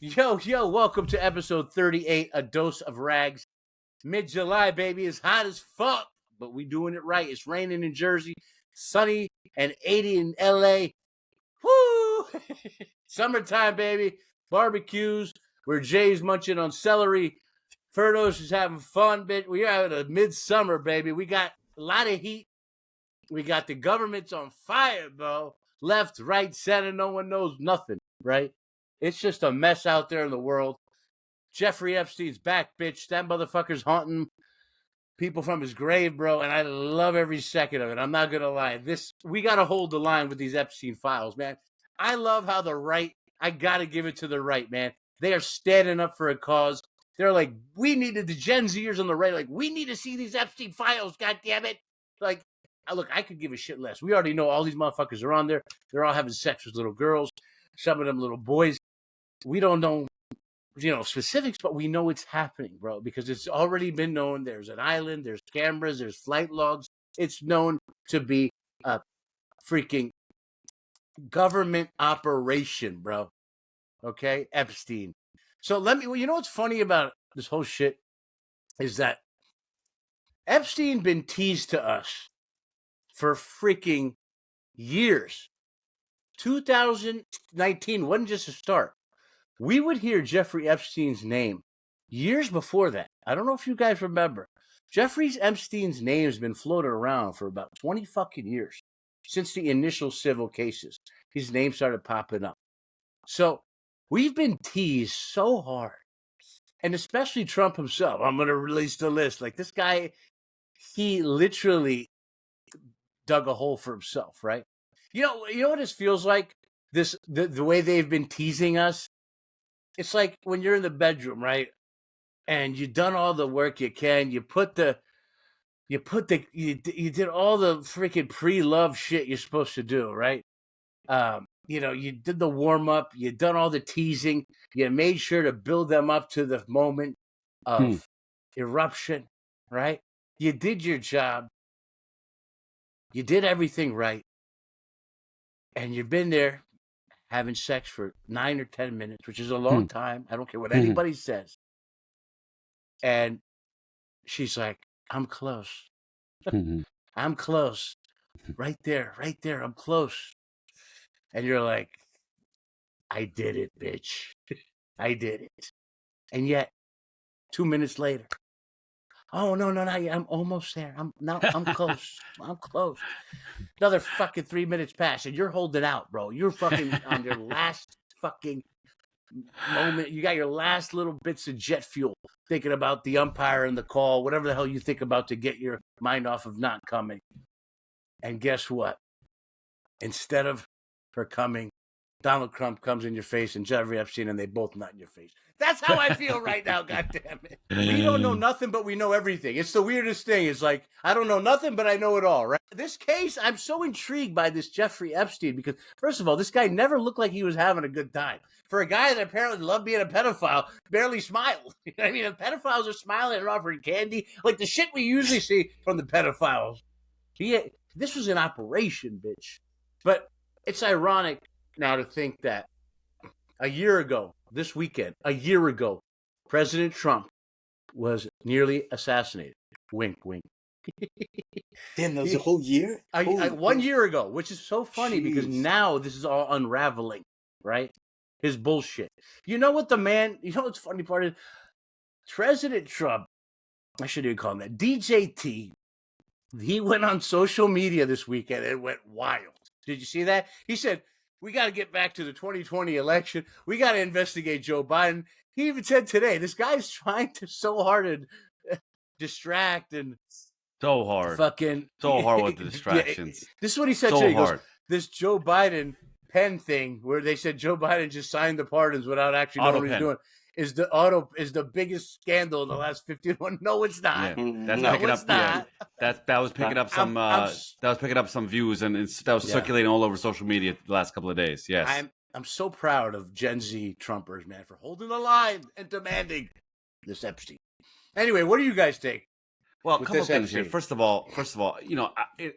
Yo, welcome to episode 38, A Dose of Rags. Mid-July, baby, it's hot as fuck, but we doing it right. It's raining in Jersey, sunny and 80 in LA. Woo! Summertime, baby. Barbecues, where Jay's munching on celery. Ferdos is having fun, bitch. We are having a midsummer, baby. We got a lot of heat. We got the government's on fire, bro. Left, right, center, no one knows nothing, right? It's just a mess out there in the world. Jeffrey Epstein's back, bitch. That motherfucker's haunting people from his grave, bro, and I love every second of it. I'm not gonna lie. We gotta hold the line with these Epstein files, man. I love how the right, I gotta give it to the right, man. They are standing up for a cause. They're like, we needed the Gen Zers on the right, like, we need to see these Epstein files, god damn it. Like, look, I could give a shit less. We already know all these motherfuckers are on there. They're all having sex with little girls, some of them little boys. We don't know, specifics, but we know it's happening, bro, because it's already been known. There's an island, there's cameras, there's flight logs. It's known to be a freaking government operation, bro. Okay, Epstein. So you know what's funny about this whole shit is that Epstein been teased to us for freaking years. 2019 wasn't just a start. We would hear Jeffrey Epstein's name years before that. I don't know if you guys remember. Jeffrey Epstein's name has been floated around for about 20 fucking years. Since the initial civil cases, his name started popping up. So we've been teased so hard. And especially Trump himself. I'm going to release the list. Like, this guy, he literally dug a hole for himself, right? You know what this feels like? The way they've been teasing us? It's like when you're in the bedroom, right? And you've done all the work you can. You did all the freaking pre-love shit you're supposed to do, right? You did the warm up. You done all the teasing. You made sure to build them up to the moment of eruption, right? You did your job. You did everything right. And you've been there having sex for 9 or 10 minutes, which is a long time. I don't care what anybody says. And she's like, I'm close. I'm close. Right there. I'm close. And you're like, I did it, bitch. I did it. And yet, 2 minutes later, oh, no, not yet. I'm almost there. I'm close. I'm close. Another fucking 3 minutes pass, and you're holding out, bro. You're fucking on your last fucking moment. You got your last little bits of jet fuel, thinking about the umpire and the call, whatever the hell you think about to get your mind off of not coming. And guess what? Instead of her coming, Donald Trump comes in your face and Jeffrey Epstein, and they both nut in your face. That's how I feel right now, goddammit. We don't know nothing, but we know everything. It's the weirdest thing. It's like, I don't know nothing, but I know it all, right? This case, I'm so intrigued by this Jeffrey Epstein because, first of all, this guy never looked like he was having a good time. For a guy that apparently loved being a pedophile, barely smiled. I mean, the pedophiles are smiling and offering candy, like the shit we usually see from the pedophiles. This was an operation, bitch. But it's ironic now to think that a year ago, this weekend, President Trump was nearly assassinated. Wink, wink. Damn, that was a whole year? 1 year ago, which is so funny because now this is all unraveling, right? His bullshit. You know what's funny part is? President Trump, I shouldn't even call him that, DJT, he went on social media this weekend and went wild. Did you see that? He said, we got to get back to the 2020 election. We got to investigate Joe Biden. He even said today, this guy's trying to so hard and distract and so hard with the distractions. This is what he said today. He goes, this Joe Biden pen thing where they said Joe Biden just signed the pardons without actually knowing what he's doing is the biggest scandal in the last 51. No, it's not. Yeah. That was picking up some views and that was circulating all over social media the last couple of days. Yes. I'm so proud of Gen Z Trumpers, man, for holding the line and demanding this Epstein. Anyway, what do you guys think? Well, a couple of things here. First of all,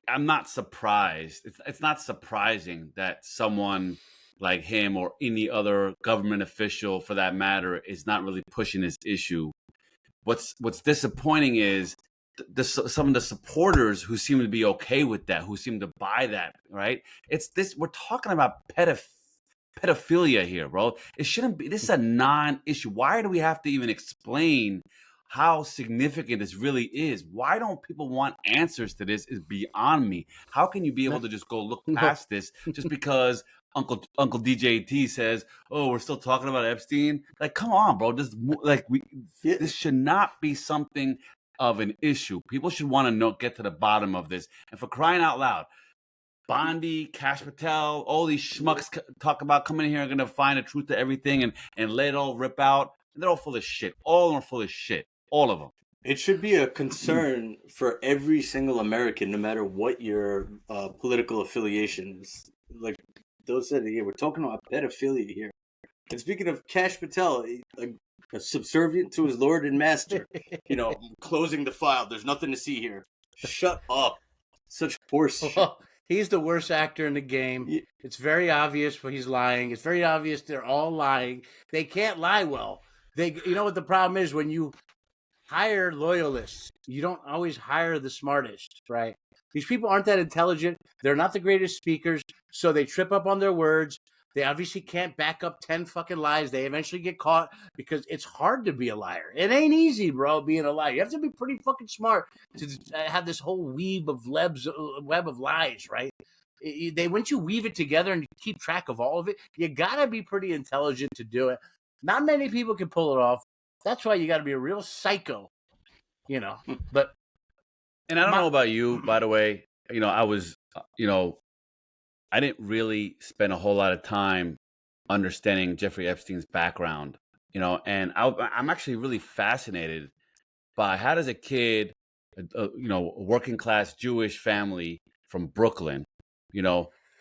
I'm not surprised. It's not surprising that someone like him or any other government official for that matter is not really pushing this issue. What's disappointing is some of the supporters who seem to be okay with that, who seem to buy that, right? It's this, we're talking about pedophilia here, bro. It shouldn't be. This is a non-issue. Why do we have to even explain how significant this really is? Why don't people want answers to this? Is beyond me. How can you be able to just go look past this just because Uncle DJT says, "Oh, we're still talking about Epstein"? Like, come on, bro. This this should not be something of an issue. People should want to get to the bottom of this. And for crying out loud, Bondi, Kash Patel, all these schmucks talk about coming in here and going to find the truth to everything and let it all rip out. And they're all full of shit. All of them are full of shit. All of them. It should be a concern for every single American, no matter what your political affiliation is. Like those said, we're talking about pedophilia here. And speaking of Kash Patel, a subservient to his lord and master, closing the file. There's nothing to see here. Shut up. Such horse shit. He's the worst actor in the game. Yeah. It's very obvious when he's lying. It's very obvious they're all lying. They can't lie well. You know what the problem is? When you hire loyalists, you don't always hire the smartest, right? These people aren't that intelligent. They're not the greatest speakers, so they trip up on their words. They obviously can't back up 10 fucking lies. They eventually get caught because it's hard to be a liar. It ain't easy, bro, being a liar. You have to be pretty fucking smart to have this whole web of lies, right? Once you weave it together and you keep track of all of it, you got to be pretty intelligent to do it. Not many people can pull it off. That's why you got to be a real psycho, But and I don't know about you, by the way. I was, I didn't really spend a whole lot of time understanding Jeffrey Epstein's background, and I'm actually really fascinated by how does a kid, a working class Jewish family from Brooklyn,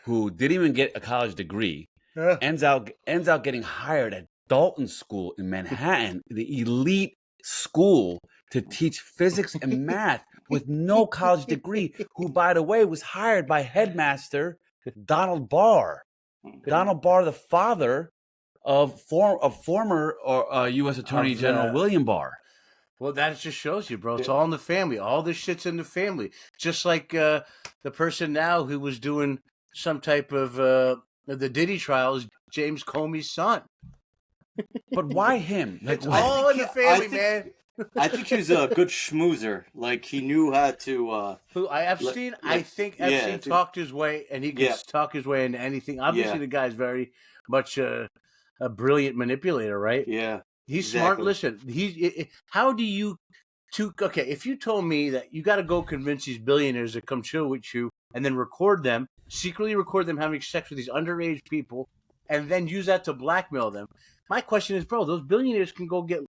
who didn't even get a college degree, ends out getting hired at Dalton School in Manhattan, the elite school, to teach physics and math with no college degree, who, by the way, was hired by headmaster Donald Barr. Donald Barr, the father of former U.S. Attorney General William Barr. Well, that just shows you, bro. It's all in the family. All this shit's in the family. Just like the person now who was doing some type of the Diddy trials, James Comey's son. But why him? It's all in the family, man. I think he was a good schmoozer. Like, he knew how to... Epstein? I think Epstein talked his way, and he could talk his way into anything. Obviously, the guy's very much a brilliant manipulator, right? Yeah. He's smart. Listen, how do you... Okay, if you told me that you got to go convince these billionaires to come chill with you and then secretly record them having sex with these underage people, and then use that to blackmail them. My question is, bro, those billionaires can go get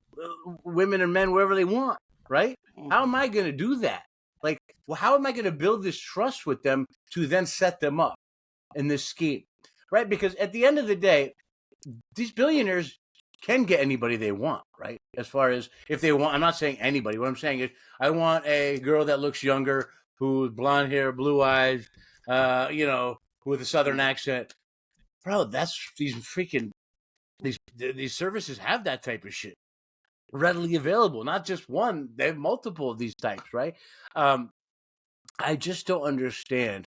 women and men wherever they want, right? How am I going to do that? Like, how am I going to build this trust with them to then set them up in this scheme, right? Because at the end of the day, these billionaires can get anybody they want, right? As far as if they want, I'm not saying anybody. What I'm saying is I want a girl that looks younger, who's blonde hair, blue eyes, with a Southern accent. Bro, that's these services have that type of shit readily available. Not just one; they have multiple of these types, right? I just don't understand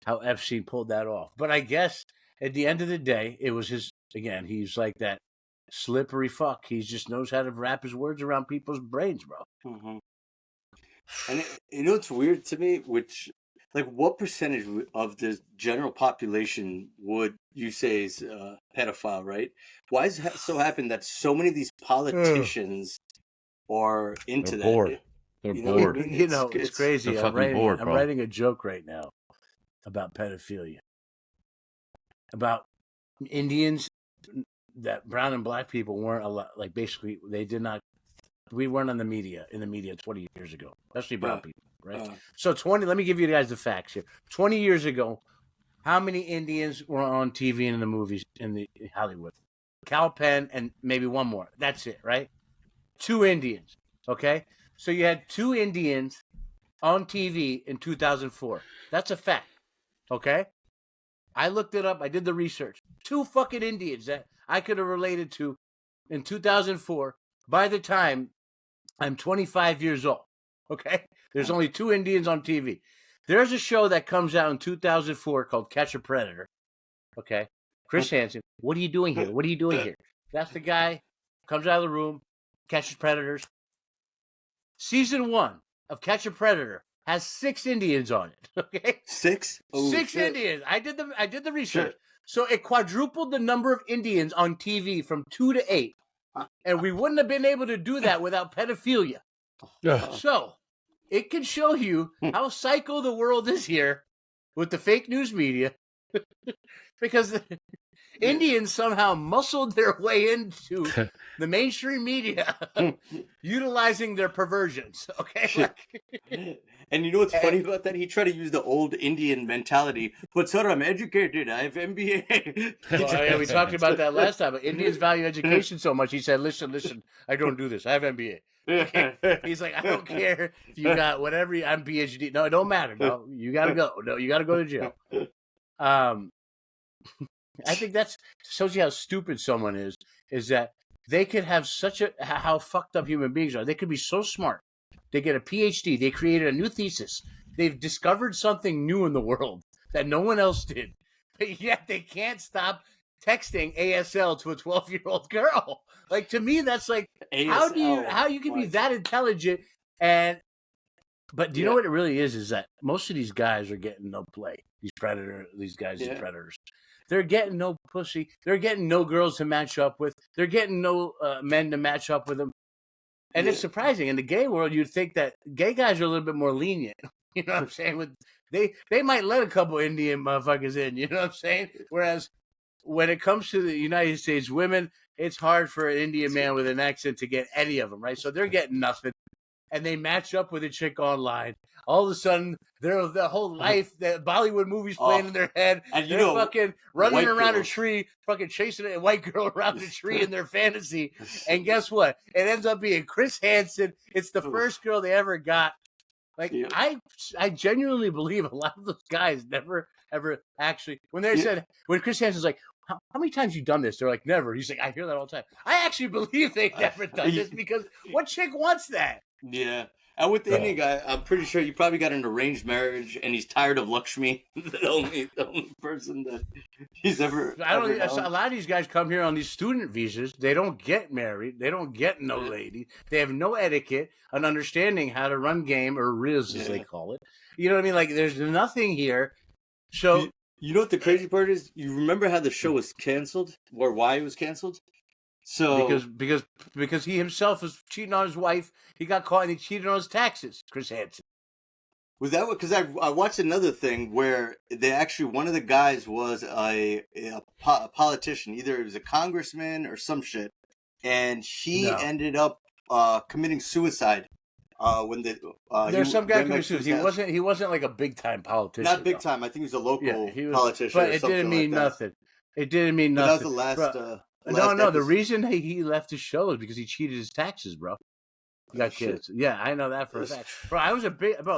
how Epstein pulled that off. But I guess at the end of the day, it was his. Again, he's like that slippery fuck. He just knows how to wrap his words around people's brains, bro. Mm-hmm. And it's weird to me, which. Like, what percentage of the general population would you say is pedophile, right? Why does it so happen that so many of these politicians are into that? Bored. They're bored. It's crazy. I'm writing a joke right now about pedophilia. About Indians, that brown and black people weren't allowed, like, basically, we weren't in the media 20 years ago, especially brown people. Right. So let me give you guys the facts here. 20 years ago, how many Indians were on TV and in the movies in Hollywood? Kal Penn and maybe one more. That's it, right? 2 Indians. Okay. So you had 2 Indians on TV in 2004. That's a fact. Okay. I looked it up. I did the research. 2 fucking Indians that I could have related to in 2004 by the time I'm 25 years old. Okay? There's only 2 Indians on TV. There's a show that comes out in 2004 called Catch a Predator. Okay? Chris Hansen, what are you doing here? What are you doing here? That's the guy, comes out of the room, catches predators. Season 1 of Catch a Predator has 6 Indians on it. Okay? 6? Oh, 6 shit. Indians. I did the research. Shit. So it quadrupled the number of Indians on TV from 2 to 8. And we wouldn't have been able to do that without pedophilia. So it can show you how psycho the world is here with the fake news media. Because the Indians somehow muscled their way into the mainstream media, utilizing their perversions. Okay, And you know what's funny about that? He tried to use the old Indian mentality. But sir, I'm educated. I have MBA. Well, yeah, we talked about that last time. But Indians value education so much. He said, "Listen, I don't do this. I have MBA." He's like, "I don't care if you got whatever. I'm PhD. No, it don't matter. No, you gotta go. No, you gotta go to jail." I think that's shows you how stupid someone is. Is that they could have how fucked up human beings are. They could be so smart. They get a PhD. They created a new thesis. They've discovered something new in the world that no one else did. But yet they can't stop texting ASL to a 12-year-old girl. Like, to me, that's like, ASL. how you can be that intelligent? But do you know what it really is that most of these guys are getting no play. These predators. They're getting no pussy. They're getting no girls to match up with. They're getting no men to match up with them. And it's surprising. In the gay world, you'd think that gay guys are a little bit more lenient. You know what I'm saying? They might let a couple Indian motherfuckers in. You know what I'm saying? Whereas when it comes to the United States women, it's hard for an Indian man with an accent to get any of them, right? So they're getting nothing. And they match up with a chick online. All of a sudden, their whole life, the Bollywood movies playing in their head. And they're fucking running around a tree, fucking chasing a white girl around a tree in their fantasy. And guess what? It ends up being Chris Hansen. It's the first girl they ever got. Like, I genuinely believe a lot of those guys never, ever actually, when Chris Hansen's like, how many times you done this? They're like, never. He's like, I hear that all the time. I actually believe they've never done this because what chick wants that? Yeah. And with the Indian guy, I'm pretty sure you probably got an arranged marriage and he's tired of Lakshmi, the only person that he's ever. A lot of these guys come here on these student visas. They don't get married. They don't get no lady. They have no etiquette, an understanding how to run game, or riz as they call it. You know what I mean? Like, there's nothing here. So you know what the crazy part is? You remember how the show was canceled, or why it was canceled? So because he himself was cheating on his wife, he got caught and he cheated on his taxes. Chris Hansen. Was that what? Because I watched another thing where they actually, one of the guys was a politician, either it was a congressman or some shit, and he ended up committing suicide. When there's some guy committing suicide. He wasn't like a big time politician. Not big time. I think he was a local politician. But it didn't mean nothing. It didn't mean nothing. That was the last. No. The reason he left the show is because he cheated his taxes, bro. He got kids. Shit. Yeah, I know that for a fact. Bro, I was this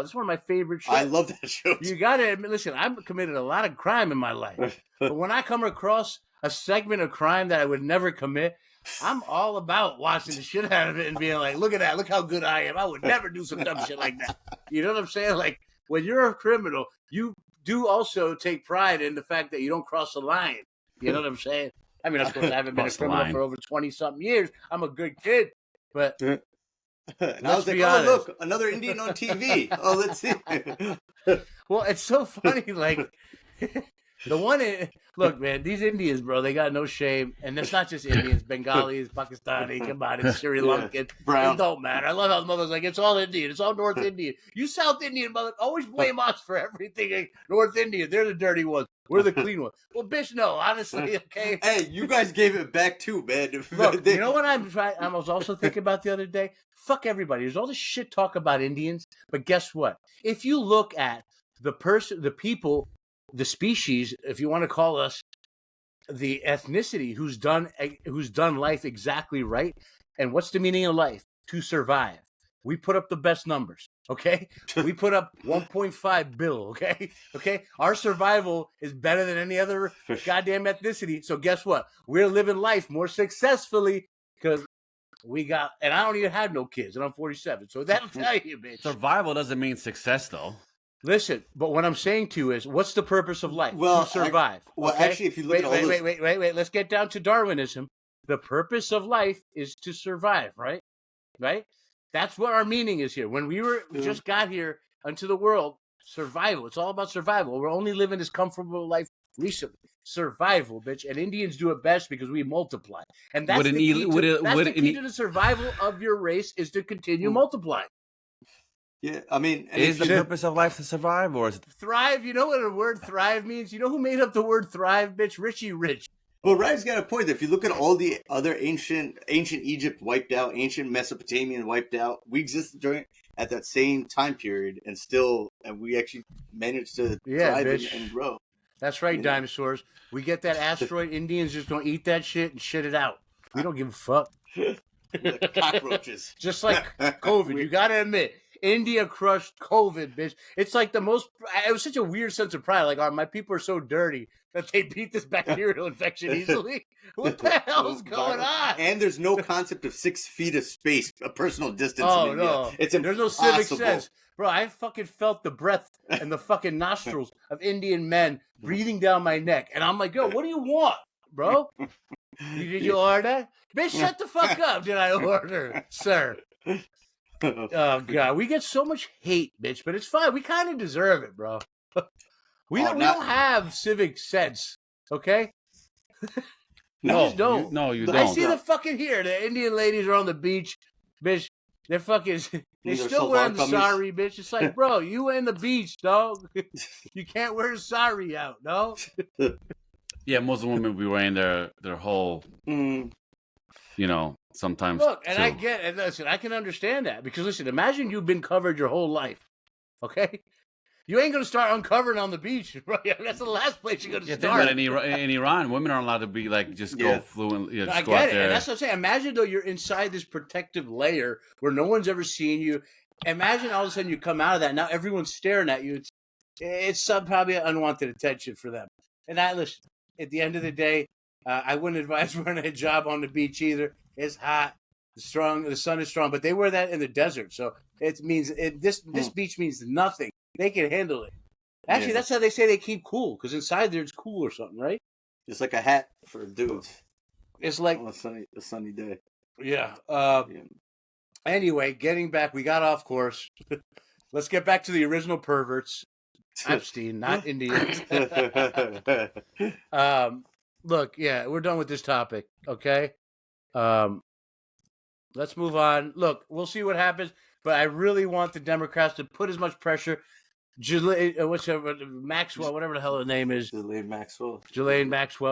is one of my favorite shows. I love that show. You got to admit, listen, I've committed a lot of crime in my life. But when I come across a segment of crime that I would never commit, I'm all about watching the shit out of it and being like, look at that. Look how good I am. I would never do some dumb shit like that. You know what I'm saying? Like, when you're a criminal, you do also take pride in the fact that you don't cross the line. You know what I'm saying? I mean, of course, I haven't been a criminal for over 20-something years. I'm a good kid, but and I was like, oh, look, another Indian on TV. Oh, let's see. Well, it's so funny. Like, look, man, these Indians, bro, they got no shame. And it's not just Indians, Bengalis, Pakistani, Cambodians, Sri Lankan. Brown. It don't matter. I love how the mother's like, it's all Indian. It's all North Indian. You South Indian, mother, always blame us for everything. Like, North Indian, they're the dirty ones. We're the clean ones. Well, bitch, no, honestly, okay. Hey, you guys gave it back too, man. Look, you know what I was also thinking about the other day? Fuck everybody. There's all this shit talk about Indians, but guess what? If you look at the people, the species, if you want to call us the ethnicity, who's done life exactly right, and what's the meaning of life? To survive. we put up the best numbers. Okay, we put up 1.5 bill. Okay. Our survival is better than any other goddamn ethnicity. So guess what? We're living life more successfully because we got. And I don't even have no kids, and I'm 47. So that'll tell you, bitch. Survival doesn't mean success, though. Listen, but what I'm saying to you is, what's the purpose of life? Well, to survive. actually, if you look at all wait. Let's get down to Darwinism. The purpose of life is to survive, right? Right? That's what our meaning is here. When we just got here into the world, survival. It's all about survival. We're only living this comfortable life recently. Survival, bitch. And Indians do it best because we multiply. And that's the key to the survival of your race is to continue multiplying. Yeah, I mean, is the purpose of life to survive, or is it thrive? You know what the word thrive means? You know who made up the word thrive, bitch? Richie Rich. Well, Ryan's got a point. If you look at all the other ancient Egypt wiped out, ancient Mesopotamian wiped out, we existed at that same time period, and we actually managed to thrive and grow. That's right, dinosaurs. We get that asteroid, Indians just gonna eat that shit and shit it out. We don't give a fuck. Like cockroaches. Just like COVID, you gotta admit. India crushed COVID, bitch. It's like it was such a weird sense of pride. Like, my people are so dirty that they beat this bacterial infection easily. What the hell is going on? And there's no concept of 6 feet of space, a personal distance. Oh, in India. No. It's there's no civic sense. Bro, I fucking felt the breath and the fucking nostrils of Indian men breathing down my neck. And I'm like, yo, what do you want, bro? Did you order? Bitch, shut the fuck up. Did I order, sir? Oh God, we get so much hate, bitch, but it's fine. We kind of deserve it, bro. We don't have civic sense, okay? No, just don't. You don't. I see the fucking here. The Indian ladies are on the beach, bitch. They're fucking. They still wearing the sari, bitch. It's like, bro, you in the beach, dog. You can't wear the sari out, no. Yeah, most women be wearing their whole, sometimes. Look, and I get it. Listen, I can understand that because listen, imagine you've been covered your whole life, okay? You ain't gonna start uncovering on the beach, right? That's the last place you're gonna start. But in Iran, women aren't allowed to be like go fluent. I get it, and that's what I'm saying. Imagine though you're inside this protective layer where no one's ever seen you. Imagine all of a sudden you come out of that. Now everyone's staring at you. It's probably unwanted attention for them. And listen, at the end of the day, I wouldn't advise wearing a hijab on the beach either. It's hot, the sun is strong, but they wear that in the desert, so it means this beach means nothing. They can handle it. Actually, that's how they say they keep cool because inside there it's cool or something, right? It's like a hat for dudes. It's like on a sunny day. Yeah. Anyway, getting back, we got off course. Let's get back to the original perverts. Epstein, not Indians. Look, we're done with this topic. Okay. Let's move on. Look, we'll see what happens, but I really want the Democrats to put as much pressure. Maxwell, whatever the hell her name is. Ghislaine Maxwell.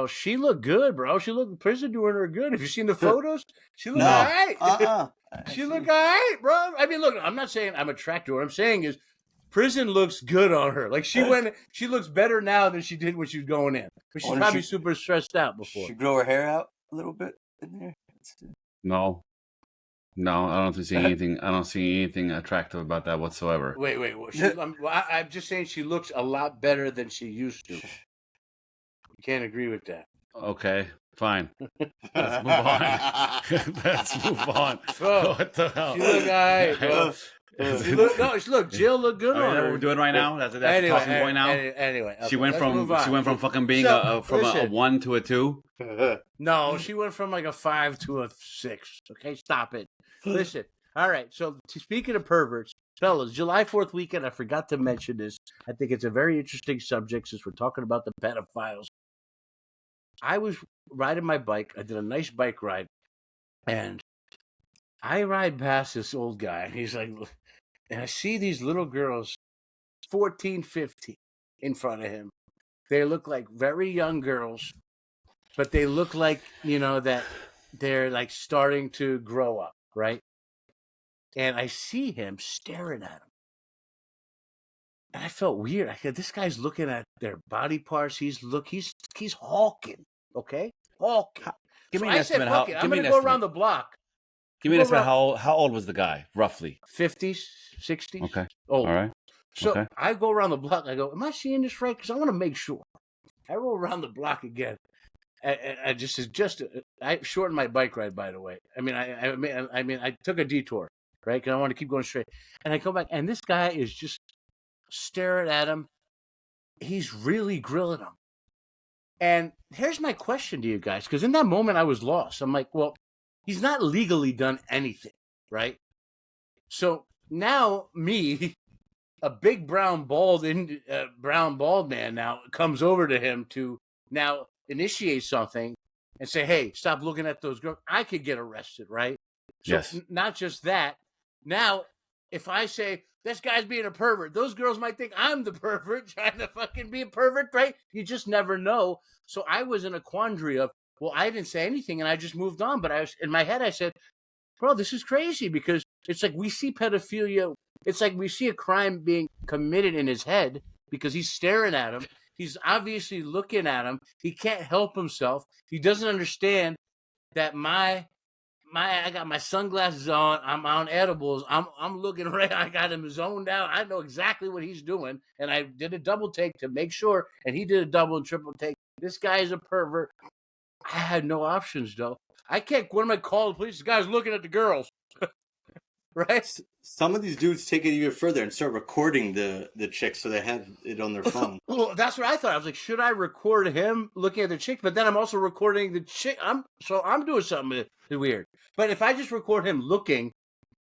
She looked good, bro. She looked prison doing her good. Have you seen the photos? She looked all right. She looked all right, bro. I mean, look, I'm not saying I'm attracted. What I'm saying is prison looks good on her. Like she looks better now than she did when she was going in. But she's probably super stressed out before. She grow her hair out a little bit in there. No, I don't see anything. I don't see anything attractive about that whatsoever. Wait. I'm just saying she looks a lot better than she used to. You can't agree with that. Okay, fine. Let's move on. Bro, what the hell? She look all right, bro. Jill looked good on her. What we're doing right now? That's anyway, the talking point now. Anyway, okay, she went from fucking being a 1 to a 2. No, she went from like a 5 to a 6. Okay, stop it. Listen. All right. So speaking of perverts, fellas, July 4th weekend. I forgot to mention this. I think it's a very interesting subject since we're talking about the pedophiles. I was riding my bike. I did a nice bike ride, and I ride past this old guy, and he's like, and I see these little girls, 14, 15, in front of him. They look like very young girls, but they look like, that they're like starting to grow up, right? And I see him staring at him. And I felt weird. I said, this guy's looking at their body parts. He's hawking, okay? Hawking. Give me an estimate. I'm going to go around the block. Give me an estimate. How old was the guy, roughly? 50s, 60s. Okay. Old. All right. So Okay. I go around the block. I go, am I seeing this right? Because I want to make sure. I roll around the block again. I shortened my bike ride, by the way. I mean, I took a detour, right? Because I want to keep going straight. And I come back, and this guy is just staring at him. He's really grilling him. And here's my question to you guys, because in that moment I was lost. I'm like, well, he's not legally done anything, right? So now me, a big brown bald man now comes over to him to now initiate something and say, hey, stop looking at those girls. I could get arrested, right? So Yes. Not just that. Now, if I say, this guy's being a pervert, those girls might think I'm the pervert trying to fucking be a pervert, right? You just never know. So I was in a quandary of, well, I didn't say anything and I just moved on. But I was in my head, I said, bro, this is crazy, because it's like we see pedophilia. It's like we see a crime being committed in his head because he's staring at him. He's obviously looking at him. He can't help himself. He doesn't understand that I got my sunglasses on. I'm on edibles. I'm looking right. I got him zoned out. I know exactly what he's doing. And I did a double take to make sure. And he did a double and triple take. This guy is a pervert. I had no options, though. I can't. What am I call the police? The guy's looking at the girls. Right? Some of these dudes take it even further and start recording the chicks so they have it on their phone. Well, that's what I thought. I was like, should I record him looking at the chick? But then I'm also recording the chick. I'm doing something weird. But if I just record him looking,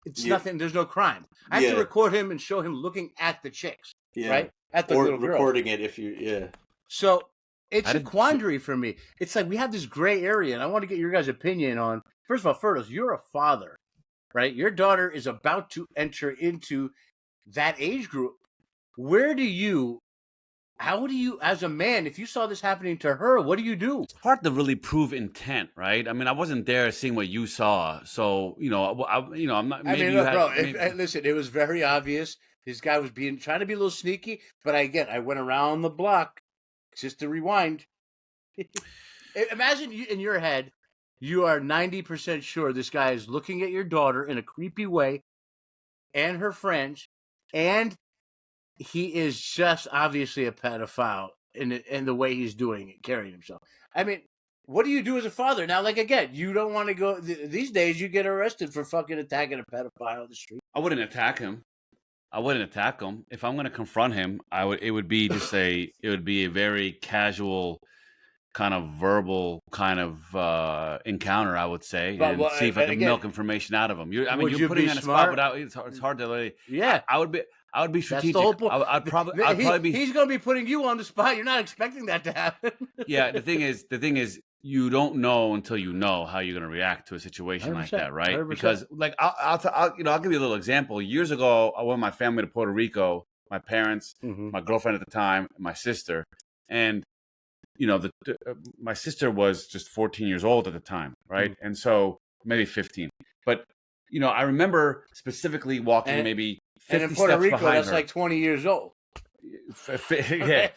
it's nothing. There's no crime. I have to record him and show him looking at the chicks, right? At the little girl. Or recording it if you, So it's a quandary for me. It's like we have this gray area, and I want to get your guys' opinion on. First of all, Ferdos, you're a father, right? Your daughter is about to enter into that age group. How do you, as a man, if you saw this happening to her, what do you do? It's hard to really prove intent, right? I mean, I wasn't there seeing what you saw, so I'm not. Maybe listen, it was very obvious. This guy was trying to be a little sneaky, but I went around the block just to rewind. Imagine in your head, you are 90% sure this guy is looking at your daughter in a creepy way, and her friends, and he is just obviously a pedophile in the way he's doing it, carrying himself. I mean, what do you do as a father? Now, like, again, you don't want to go... These days, you get arrested for fucking attacking a pedophile on the street. I wouldn't attack him. If I'm going to confront him, it would be a very casual kind of verbal kind of encounter, I would say, and see if I can milk information out of him. You're putting me on a spot without... It's hard to really... Yeah. I would be strategic. That's the whole point. I'd probably be. He's going to be putting you on the spot. You're not expecting that to happen. Yeah, the thing is, you don't know until you know how you're going to react to a situation like that, right? 100%. Because, like, I'll give you a little example. Years ago, I went with my family to Puerto Rico. My parents, my girlfriend at the time, and my sister, and my sister was just 14 years old at the time, right? And so maybe 15, but I remember specifically walking maybe 50 and in Puerto Rico, that's her. like 20 years old. Yeah,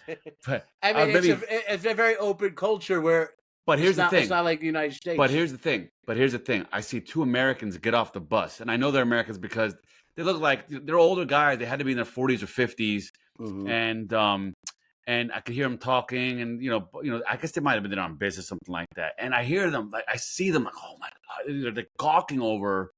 but I mean, it's a very open culture where. But here's the thing. It's not like the United States. But here's the thing. I see two Americans get off the bus, and I know they're Americans because they look like they're older guys. They had to be in their 40s or 50s, and I could hear them talking, and I guess they might have been there on business, something like that. And I hear them, like I see them, like, oh my God, they're gawking over,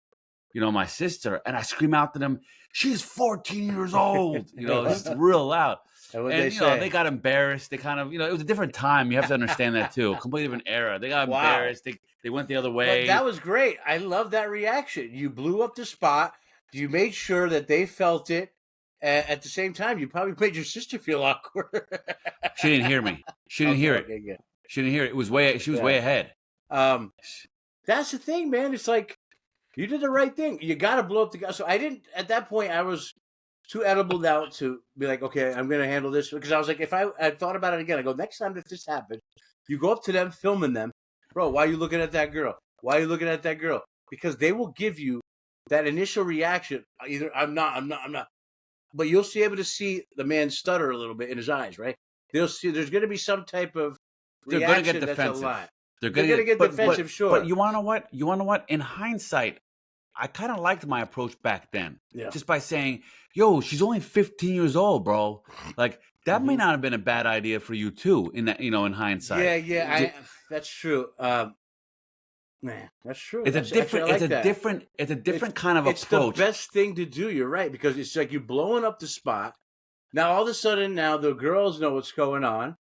my sister, and I scream out to them, she's 14 years old, it's real loud. And they got embarrassed. They kind of, it was a different time. You have to understand that too. Completely different era. They got embarrassed. They went the other way. But that was great. I love that reaction. You blew up the spot. You made sure that they felt it. At the same time, you probably made your sister feel awkward. She didn't hear me. She didn't hear it. Okay, good. She didn't hear it. She was way ahead. That's the thing, man. It's like, you did the right thing. You got to blow up the guy. So at that point, I was too edible out to be like, okay, I'm going to handle this. Because I was like, if I thought about it again, I go, next time if this happens, you go up to them, filming them. Bro, why are you looking at that girl? Why are you looking at that girl? Because they will give you that initial reaction. Either I'm not. But you'll be able to see the man stutter a little bit in his eyes, right? They'll see there's going to be some type of reaction. They're going to get defensive. They're going to get defensive, sure. But you want to know what? In hindsight, I kind of liked my approach back then, Yeah. just by saying, "Yo, she's only 15 years old, bro. Like that may not have been a bad idea for you too. In that, in hindsight, That's true. Man, that's true. it's a That's, actually, different, I like that. it's a different kind of It's approach. the best thing to do. You're right, because it's like you're blowing up the spot. Now all of a sudden, now the girls know what's going on.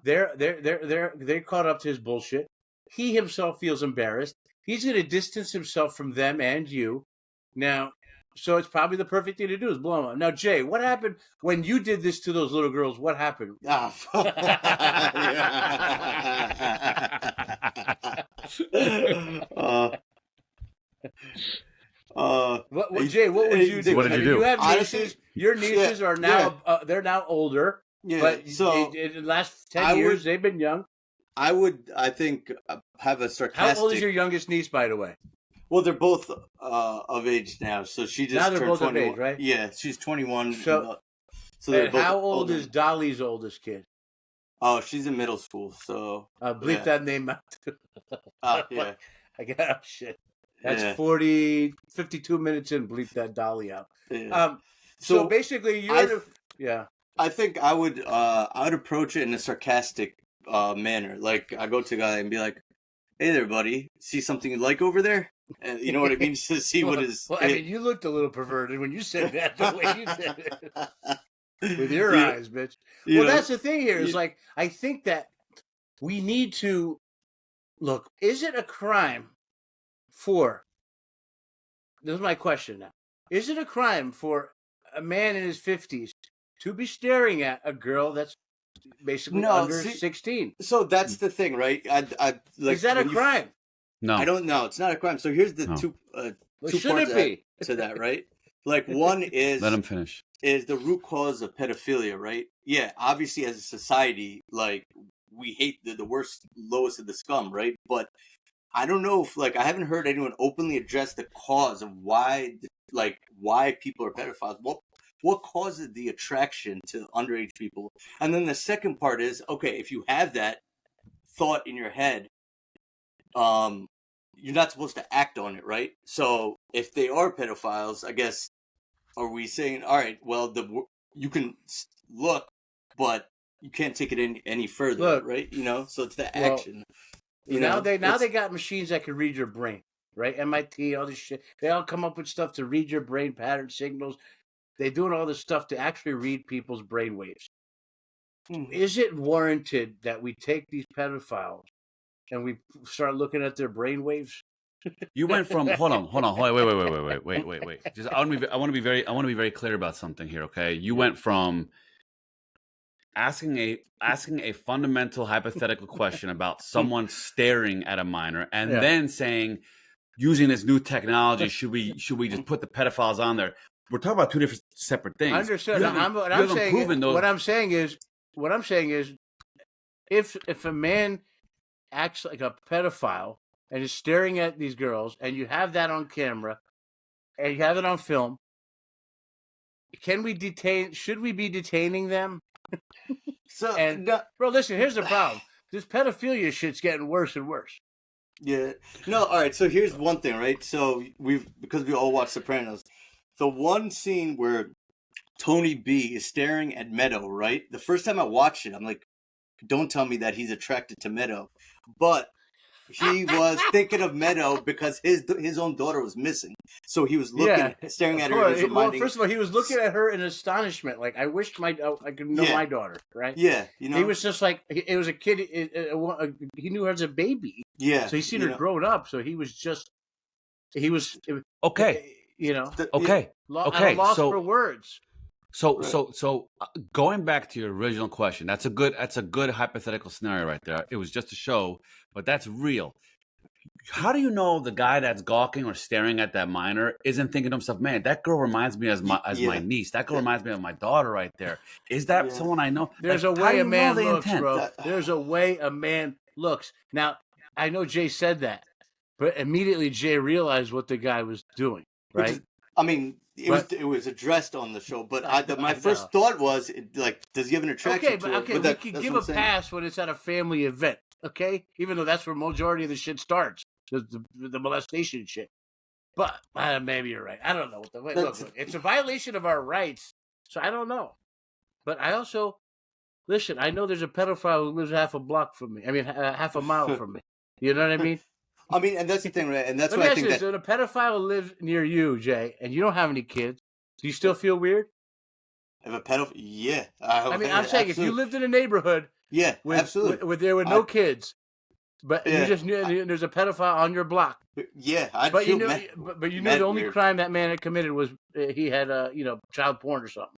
They're caught up to his bullshit. He himself feels embarrassed. He's going to distance himself from them and you. Now, so it's probably the perfect thing to do is blow them up. Now, Jay, what happened when you did this to those little girls? What happened? Ah, Jay, what would you do? What did you do? You have Honestly, nieces. Your nieces are now they're now older. yeah. But So in the last 10 years, they've been young. I think, have a sarcastic. How old is your youngest niece, by the way? Well, they're both of age now, so she just Now they're turned both of 21. age, right? Yeah, she's 21. So- they're And both how old older. is Dolly's oldest kid? Oh, she's in middle school, so Bleep yeah. that name out. Yeah. I got oh, shit. That's Yeah. 52 minutes in. Bleep that Dolly out. Yeah. So So basically, yeah. I think I would approach it in a sarcastic manner. Like I go to a guy and be like, "Hey there, buddy. See something you like over there?" And you know what I mean? To see what is. Well, I mean, you looked a little perverted when you said that. The way you said it with your Yeah. eyes, bitch. You Well, know, that's the thing here. Is you- like I think that we need to look. Is it a crime for? This is my question now. Is it a crime for a man in his 50s to be staring at a girl that's basically No, under see- 16? So that's the thing, right? I like. Is that a when you- crime? No, I don't know. It's not a crime. So here's the No. two Well, two should parts it be? to that, right? Like one is let him finish. is the root cause of pedophilia, right? Yeah, obviously as a society, like we hate the worst, lowest of the scum, right? But I don't know if like I haven't heard anyone openly address the cause of why people are pedophiles. What causes the attraction to underage people? And then the second part is, okay, if you have that thought in your head, you're not supposed to act on it, right? So if they are pedophiles, I guess, are we saying, all right, well, you can look, but you can't take it any further, Look, right? You know, so it's the well, action. Now they it's- got machines that can read your brain, right? MIT, all this shit. They all come up with stuff to read your brain pattern signals. They're doing all this stuff to actually read people's brain waves. Mhm. Is it warranted that we take these pedophiles and we start looking at their brain waves? You went from hold on, wait. Just I want to be very clear about something here, okay? You went from asking a fundamental hypothetical question about someone staring at a minor, and Yeah. then saying, using this new technology, should we just put the pedophiles on there? We're talking about two different separate things. I understand. You haven't- What you I'm haven't saying proven those. what I'm saying is, if a man acts like a pedophile and is staring at these girls, and you have that on camera, and you have it on film, should we be detaining them? So And- no, Bro, listen, here's the problem. This pedophilia shit's getting worse and worse. yeah, no. All right. So here's one thing, right? So because we all watch Sopranos, the one scene where Tony B is staring at Meadow, right? The first time I watched it, I'm like, don't tell me that he's attracted to Meadow, but he was thinking of Meadow because his own daughter was missing, so he was staring at her. And Well, first of all, he was looking at her in astonishment, like I wish I could know Yeah. my daughter, right? yeah, you know, He was just like it was a kid. He knew her as a baby, yeah. so he's seen you her know, grown up. So he was Okay, you know, okay. at a Okay, loss so- for words. So Right. going back to your original question, that's a good hypothetical scenario right there. It was just a show, but that's real. How do you know the guy that's gawking or staring at that minor isn't thinking to himself, "Man, that girl reminds me as my Yeah. niece. That girl reminds me of my daughter right there. Is that Yeah. someone I know?" There's Like, a how way do a you man know the looks, intent? bro. That- There's a way a man looks. Now, I know Jay said that, but immediately Jay realized what the guy was doing, which right? is- I mean, it was addressed on the show, but I my know. first thought was like, does he have an attraction Okay, to but her? okay, But we that- can that's give what a I'm saying. pass when it's at a family event, okay? Even though that's where majority of the shit starts, the molestation shit. But maybe you're right. I don't know. Look, it's a violation of our rights, so I don't know. But I also listen. I know there's a pedophile who lives half a block from me. I mean, half a mile from me. You know what I mean? I mean, and that's the thing, right? And that's Let why me I ask think you that. this: when a pedophile lives near you, Jay, and you don't have any kids, do you still feel weird? If a pedophile, yeah. I mean, I'm saying if you lived in a neighborhood yeah, with, absolutely. with there were no kids, but Yeah. you just knew there's a pedophile on your block. Yeah, I'd But feel you knew, mad, but you knew mad the only weird. crime that man had committed was he had child porn or something.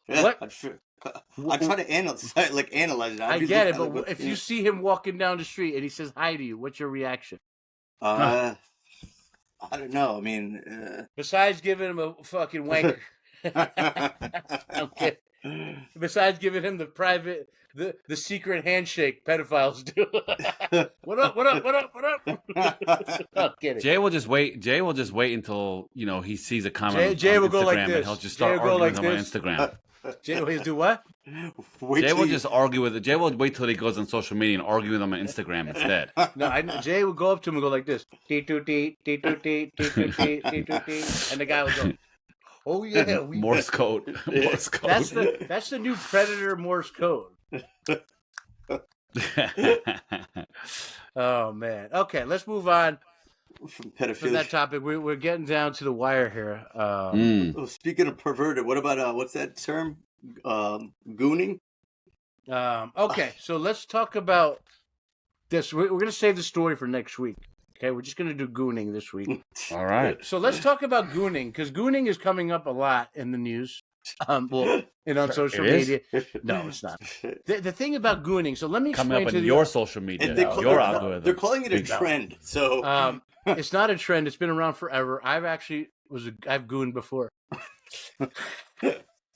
Yeah, What? I'm trying to analyze it. I get it, but if you see him walking down the street and he says hi to you, what's your reaction? I don't know. I mean, Besides giving him a fucking wanker. I'm kidding. Besides giving him the secret handshake pedophiles do. What up? What up? What up? What up? I'm kidding. Jay will just wait. Jay will just wait until he sees a comment. Jay on will go Instagram, like and this. he'll just Jay start will go arguing like with him this. on Instagram. Jay will do what? Jay will just argue with it. Jay will wait till he goes on social media and argue with him on Instagram instead. No, I know. Jay will go up to him and go like this. T2T, T2T, T2T, T2T. And the guy will go, oh yeah. Morse code. Morse code. That's the new Predator Morse code. Oh, man. Okay, let's move on from from that topic. We're getting down to the wire here. Oh, speaking of perverted, what about what's that term? Gooning. Okay, so let's talk about this. We're going to save the story for next week. Okay, we're just going to do gooning this week. All right. So let's talk about gooning, because gooning is coming up a lot in the news. On social media. No, it's not. The thing about gooning. So let me coming explain up to in you. your social media, your algorithm. They're calling it a trend. So it's not a trend. It's been around forever. I've gooned before.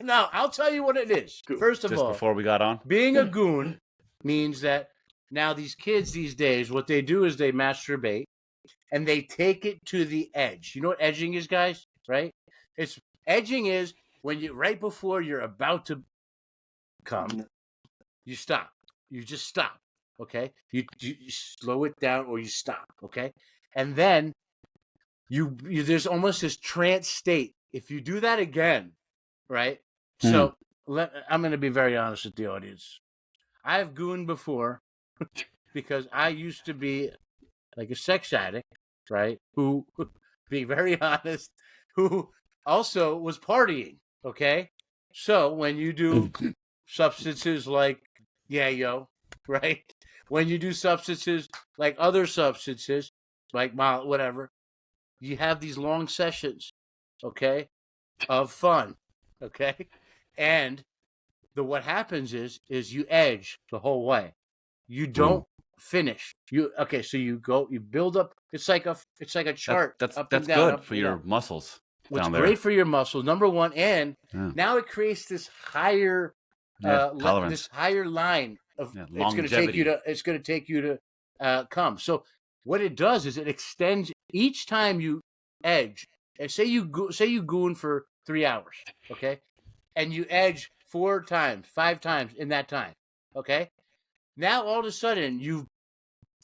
Now I'll tell you what it is. First of Just all, before we got on, being a goon means that now these kids these days, what they do is they masturbate and they take it to the edge. You know what edging is, guys? Right? Edging is when right before you're about to come, you stop. You just stop. Okay? You slow it down or you stop. Okay? And then you there's almost this trance state. If you do that again, right? So I'm going to be very honest with the audience. I've gooned before because I used to be like a sex addict, right? Who, being very honest, who also was partying. Okay, so when you do substances like yayo, right? When you do substances like other substances, like whatever, you have these long sessions, okay, of fun, okay, and what happens is you edge the whole way. You don't finish. So you build up. It's like a chart. That's down, good for your muscles. It's great for your muscles, number one, and now it creates this higher, this higher line of it's going to take you to come. So what it does is it extends each time you edge. And say you goon for 3 hours, okay, and you edge 4 times, 5 times in that time, okay. Now all of a sudden you've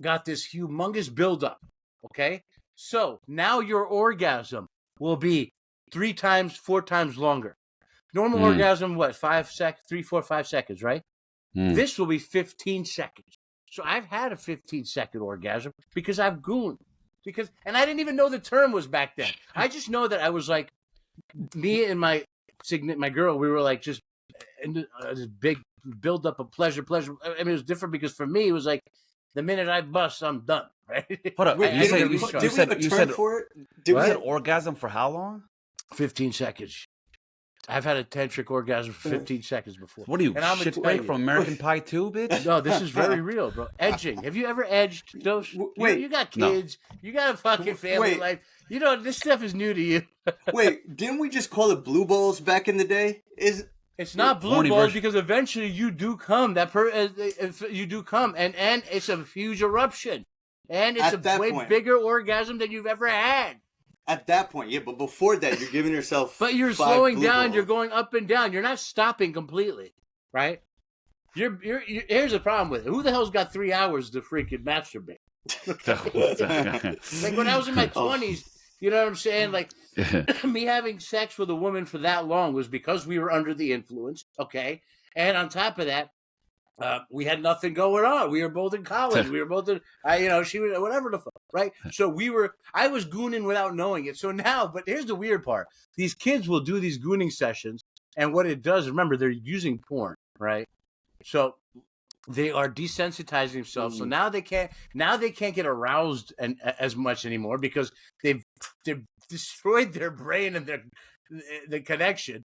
got this humongous buildup, okay. So now your orgasm will be 3 times, 4 times longer. Normal orgasm, what, 5 seconds, 3, 4, 5 seconds, right? This will be 15 seconds. So I've had a 15-second orgasm because I've gooned. And I didn't even know the term was back then. I just know that I was like, me and my girl, we were like just in this big build-up of pleasure. I mean, it was different because for me, it was like, the minute I bust, I'm done, right? Hold up. You said for it? You said orgasm for how long? 15 seconds. I've had a tantric orgasm for 15 seconds before. What are you, shit from American Pie 2, bitch? No, this is very real, bro. Edging. Have you ever edged those? Wait. You got kids. No. You got a fucking family life. You know, this stuff is new to you. Wait, didn't we just call it blue balls back in the day? It's not blue balls because eventually you do come. You do come, and it's a huge eruption, and it's a way bigger orgasm than you've ever had. At that point, yeah, but before that, you're giving yourself. But you're slowing down. You're going up and down. You're not stopping completely, right? Here's the problem with it. Who the hell's got 3 hours to freaking masturbate? Like when I was in my 20s, You know what I'm saying? Like me having sex with a woman for that long was because we were under the influence. Okay. And on top of that, we had nothing going on. We were both in college. We were both in, she was whatever the fuck, right? So I was gooning without knowing it. So now, but here's the weird part. These kids will do these gooning sessions. And what it does, remember, they're using porn, right? So they are desensitizing themselves. So now they can't get aroused as much anymore because they've destroyed their brain and the connection.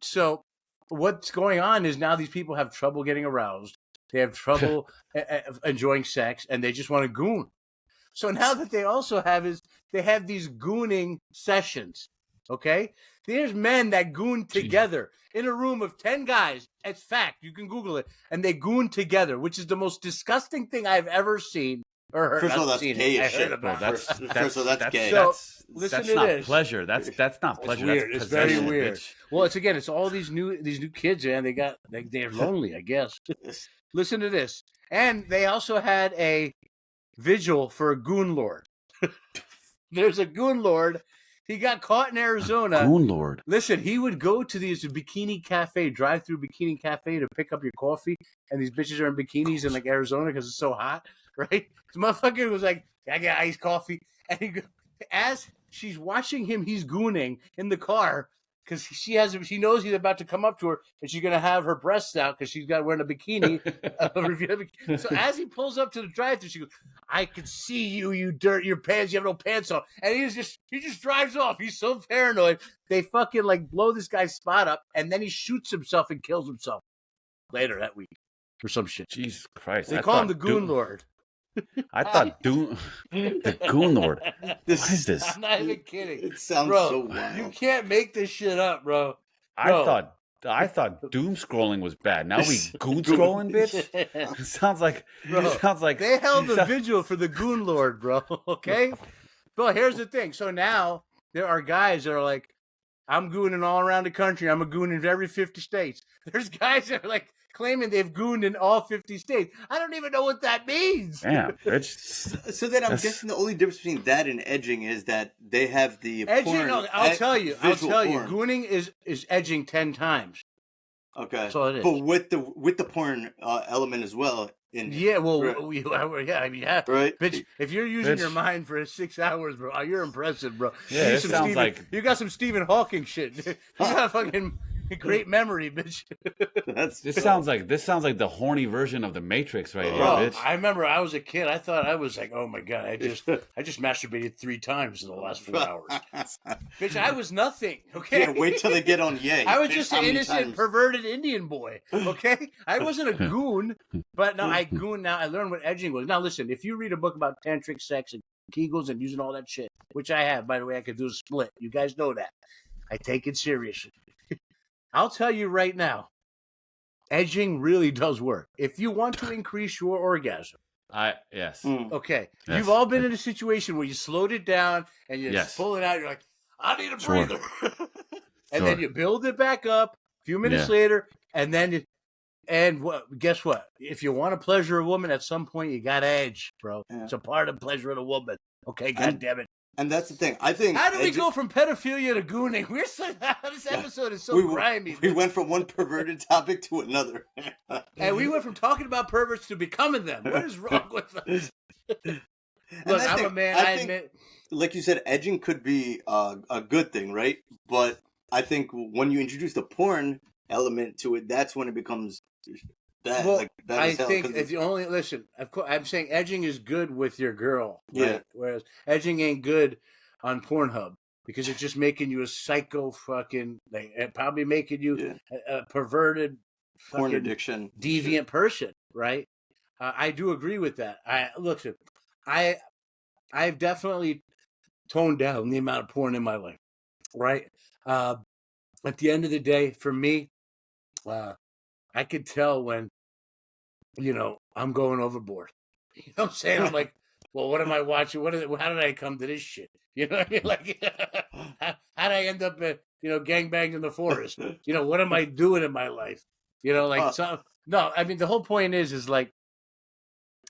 So what's going on is now these people have trouble getting aroused. They have trouble enjoying sex, and they just want to goon. So now that they also have they have these gooning sessions. Okay, there's men that goon together in a room of 10 guys. It's fact. You can Google it, and they goon together, which is the most disgusting thing I've ever seen or heard. First of all, that's gay as shit. That's gay. So listen that's to not this. pleasure. That's not pleasure. It's weird. That's It's very possession, weird. bitch. Well, it's all these new kids, man. They're lonely, I guess. Listen to this, and they also had a vigil for a goon lord. There's a goon lord. He got caught in Arizona. Goon lord. Listen, he would go to these bikini cafe, drive-through bikini cafe to pick up your coffee, and these bitches are in bikinis in like Arizona because it's so hot, right? The motherfucker was like, I got iced coffee, and as she's watching him, he's gooning in the car because she knows he's about to come up to her, and she's gonna have her breasts out because she's got wearing a bikini. So as he pulls up to the drive-through, she goes, "I can see you, you dirt, your pants, you have no pants on," and he just drives off. He's so paranoid. They fucking like blow this guy's spot up, and then he shoots himself and kills himself later that week or some shit. Jesus Christ! They call him the Goon Lord. I thought the Goon Lord. What is this? I'm not even kidding. It sounds bro, so wild. You can't make this shit up, bro. I thought doom scrolling was bad. Now we goon scrolling, bitch. It sounds like they held a vigil for the Goon Lord, bro. Okay, but here's the thing. So now there are guys that are like, I'm gooning all around the country. I'm a goon in every 50 states. There's guys that are like claiming they've gooned in all 50 states. I don't even know what that means. Yeah, so then I'm guessing the only difference between that and edging is that they have the edging. porn, No, I'll tell you. porn. Gooning is edging 10 times. Okay, that's all it is. But with the porn element as well. Yeah, well, right. yeah, right. Bitch, if you're using your mind for 6 hours, bro, you're impressive, bro. Yeah, it sounds like you got some Stephen Hawking shit. You got fucking great memory, bitch. This sounds like the horny version of the Matrix right here, bitch. I remember I was a kid. I thought I was like, oh my god, I just masturbated 3 times in the last 4 hours. Bitch, I was nothing. Okay, yeah, wait till they get on Yay. I was just an innocent, perverted Indian boy. Okay, I wasn't a goon, but no, I goon now. I learned what edging was. Now listen, if you read a book about tantric sex and Kegels and using all that shit, which I have, by the way, I could do a split. You guys know that. I take it seriously. I'll tell you right now, edging really does work. If you want to increase your orgasm. Yes. Okay. Yes. You've all been in a situation where you slowed it down and you just pull it out. You're like, I need a breather. And then you build it back up a few minutes later. And then, guess what? If you want to pleasure a woman at some point, you got to edge, bro. Yeah. It's a part of pleasure of a woman. Okay. God damn it. And that's the thing. I think. How did we go from pedophilia to gooning? This episode is so grimy. We went from one perverted topic to another. And we went from talking about perverts to becoming them. What is wrong with us? Look, I'm a man. I admit. Like you said, edging could be a good thing, right? But I think when you introduce the porn element to it, that's when it becomes bad. Well, like, bad I as hell, think if you only listen, of course, I'm saying edging is good with your girl, right? Yeah. Whereas edging ain't good on Pornhub because it's just making you a psycho fucking, probably making you a perverted, porn addiction, deviant person, right? I do agree with that. I've definitely toned down the amount of porn in my life, right? At the end of the day, for me, I could tell when, I'm going overboard. You know what I'm saying? I'm like, well, what am I watching? How did I come to this shit? You know what I mean? Like, how did I end up at, gangbangs in the forest? What am I doing in my life? No, I mean, the whole point is like,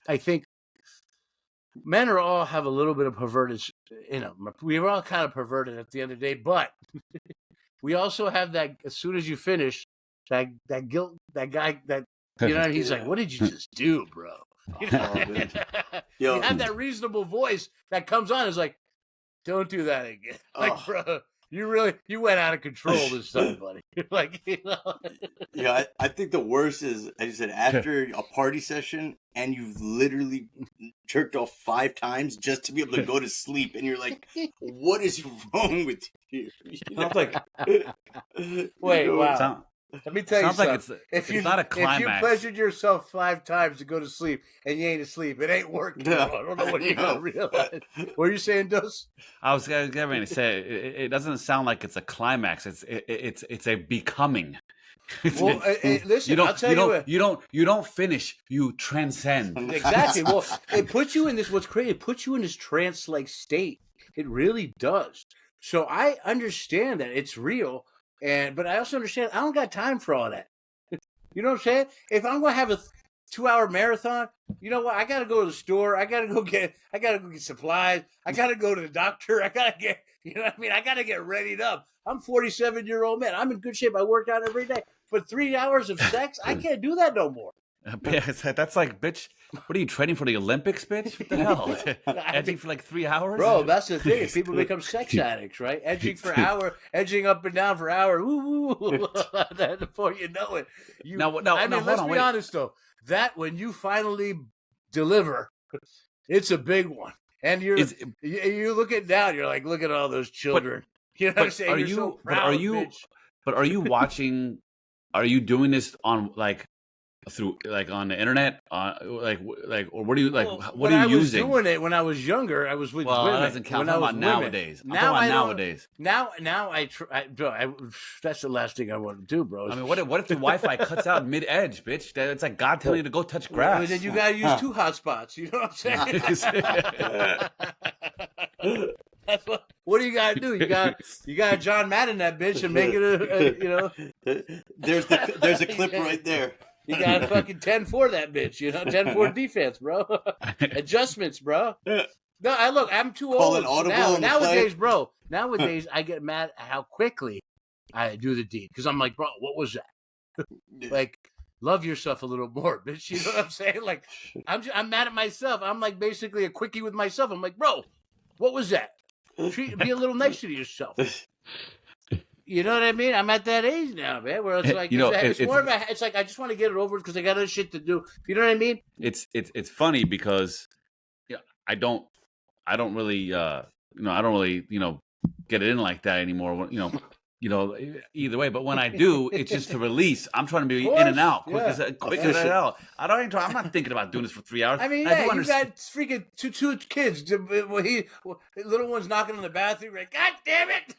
I think men are all have a little bit of perverted, we're all kind of perverted at the end of the day, but we also have that as soon as you finish, that guilt, that guy that, he's like, what did you just do, bro? You have that reasonable voice that comes on. Is like, don't do that again. Like, bro, you went out of control this time, buddy. Like, Yeah, I think the worst is, as you said, after a party session and you've literally jerked off 5 times just to be able to go to sleep, and you're like, what is wrong with you? Sounds like wait, wow. Let me tell you something. Like it's not a climax. If you pleasured yourself 5 times to go to sleep and you ain't asleep, it ain't working. No, I don't know what you're gonna realize. What are you saying, Dos? I was going to say it doesn't sound like it's a climax. It's a becoming. Well, listen, I'll tell you what. You don't finish. You transcend. Exactly. Well, it puts you in this. What's crazy? It puts you in this trance-like state. It really does. So I understand that it's real. But I also understand I don't got time for all that. You know what I'm saying? If I'm going to have a 2-hour marathon, you know what? I got to go to the store. I got to go get supplies. I got to go to the doctor. I got to get, you know what I mean? I got to get readied up. I'm 47-year-old man. I'm in good shape. I work out every day. But 3 hours of sex, I can't do that no more. That's like, bitch, what are you training for the Olympics, bitch? What the hell? Edging for like 3 hours? Bro, that's the thing. People become sex addicts, right? Edging for an hour, edging up and down for an hour. Woo, woo. Before you know it. Let's be honest, though. That when you finally deliver, it's a big one. And you look it down, you're like, look at all those children. You know what I'm saying? You're so proud, but are you watching, are you doing this on like, through like on the internet, or what do you like? What are you using? I was doing it when I was younger. I was with women. That doesn't count. I'm talking about nowadays. Now that's the last thing I want to do, bro. I mean, what if the Wi-Fi cuts out mid-edge, bitch? It's like God telling you to go touch grass. Well, then you gotta use 2 hotspots. You know what I'm saying? That's what do you gotta do? You got John Madden that bitch and make it There's a clip right there. You got a fucking 10-4 that bitch, 10-4 defense, bro. Adjustments, bro. No, I'm too old nowadays, bro. Nowadays, I get mad at how quickly I do the deed because I'm like, bro, what was that? Like, love yourself a little more, bitch. You know what I'm saying? Like, I'm mad at myself. I'm like basically a quickie with myself. I'm like, bro, what was that? Be a little nicer to yourself. You know what I mean? I'm at that age now, man, where it's like, it's like I just want to get it over because I got other shit to do. You know what I mean? It's funny because I don't really get it in like that anymore. Either way. But when I do, it's just to release. I'm trying to be in and out, quick as out. I'm not thinking about doing this for 3 hours. I mean, yeah, you got freaking two kids. Little one's knocking on the bathroom. Like, God damn it!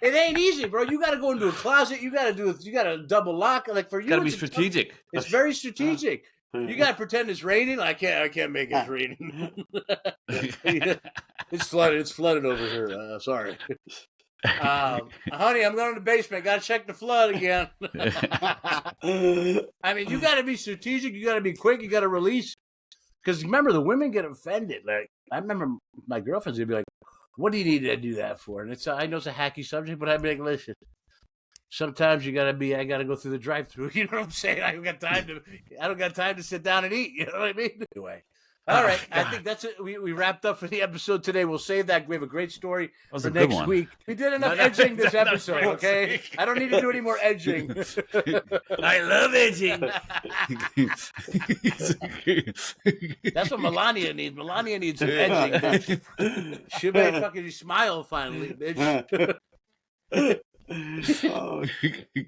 It ain't easy, bro. You got to go into a closet. You got to double lock. Like for you, got to be strategic. It's very strategic. You got to pretend it's raining. I can't make it raining. It's flooded. It's flooded over here. Sorry. Honey, I'm going to the basement. Got to check the flood again. I mean, you got to be strategic. You got to be quick. You got to release. Because remember, the women get offended. Like I remember my girlfriends would be like, "What do you need to do that for?" And I know it's a hacky subject, but I'd be like, "Listen, sometimes I got to go through the drive-through. You know what I'm saying? I don't got time to sit down and eat. You know what I mean?" Anyway. All right, I think that's it. We wrapped up for the episode today. We'll save that. We have a great story for next week. We did enough edging this episode, okay? I don't need to do any more edging. I love edging. That's what Melania needs. Melania needs some edging, bitch. She'll make fucking smile finally, bitch.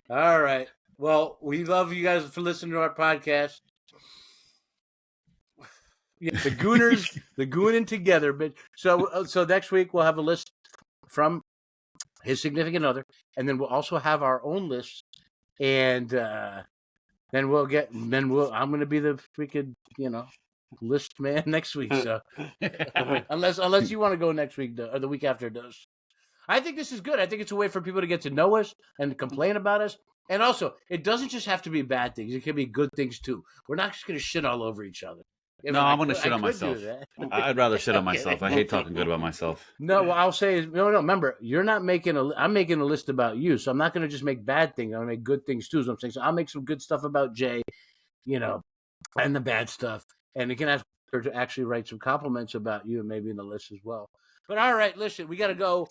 All right. Well, we love you guys for listening to our podcast. Yeah, the Gooners, the Gooning together. But so next week we'll have a list from his significant other, and then we'll also have our own list, and then I'm going to be the freaking list man next week. So unless you want to go next week or the week after does, I think this is good. I think it's a way for people to get to know us and complain about us. And also, it doesn't just have to be bad things; it can be good things too. We're not just going to shit all over each other. No, I'm gonna shit I on could do myself. that. I'd rather shit on Okay. myself. I hate talking good about myself. No, what I'll say is no. Remember, you're not making I'm making a list about you, so I'm not going to just make bad things. I'm going to make good things too. So I'm saying, so I'll make some good stuff about Jay, and the bad stuff, and you can ask her to actually write some compliments about you, and maybe in the list as well. But all right, listen, we got to go.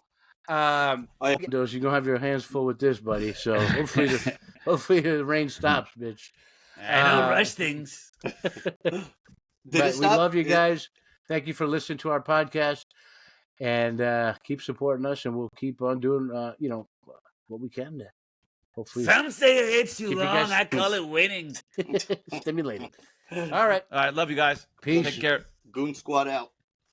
Those you're gonna have your hands full with this, buddy. So hopefully the rain stops, bitch. I don't rush things. But we love you guys. Thank you for listening to our podcast, and keep supporting us, and we'll keep on doing, what we can. Hopefully, Some say it hits too Keep you long. guys- I call it winning. stimulating. All right, All right, love you guys. peace. Take care. Goon Squad out.